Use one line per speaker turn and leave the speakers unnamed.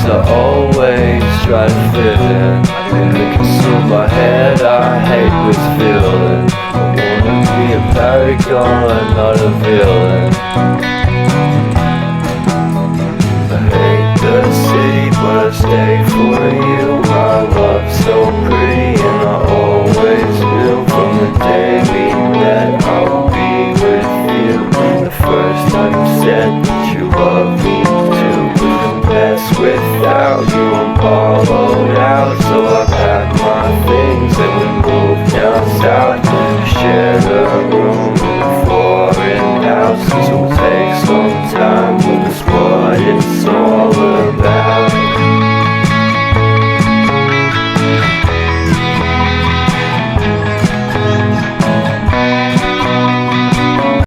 I always try to fit in. And it consumes my head, I hate this feeling. I wanna be a paragon, not a villain. I hate the city, but I stay for you. My love's so pretty, and I always knew from the day we met I would be with you. The first time you said that you love me too. Best without you, I'm hollowed out. So I packed my things and we moved down south. Shared a room in a foreign house. This will take some time with the squad. It's so